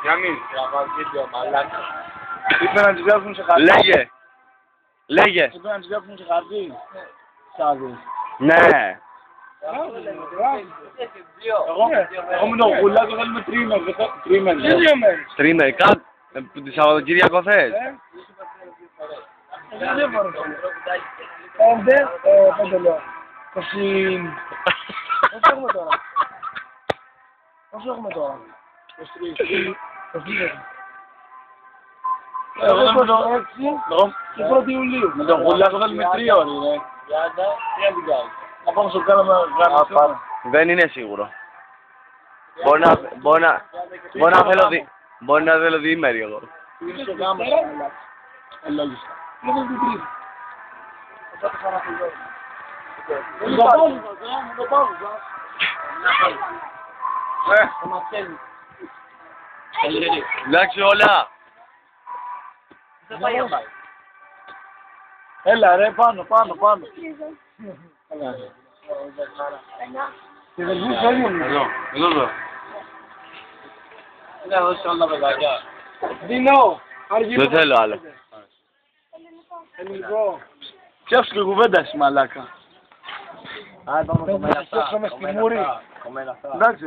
Για μην. Είπε να τις βγάζουν σε χαρτί. Λέγε. Λέγε. Είπε να τις βγάζουν σε χαρτί. Σάδες. Ναι. Εγώ με τον Γουλάκο θέλουμε τρίμερ. Streamer. Τη Σαββατοκύριακο θες. Πέντε λέω. Πόσο έχουμε τώρα. Πόσο έχουμε τώρα. 23. Εγώ με το 6 και 1η Ιουλίου. Με τον Γουλάκο θέλουμε 3 ώρες. Να πάμε στο κάναμε γραμμή. Δεν είναι σίγουρο. Μπορεί να θέλω διήμερη εγώ. Είναι στο γάμο. Ελόγιστα. Είναι την τρίτη. Θα πάτε παραφυλό. Μου το πάγω. Θα μαθαίνει. Εντάξει όλα. Έλα ρε, πάνω. Και δεν βγεις περίμενε. Εδώ. Να δώσεις όλα τα παιδάκια. Δίνω. Δεν θέλω άλλο. Ελληνικό. Φτιάξου και κουβέντα εσύ μαλάκα. Πάμε στη Μούρη. Εντάξει.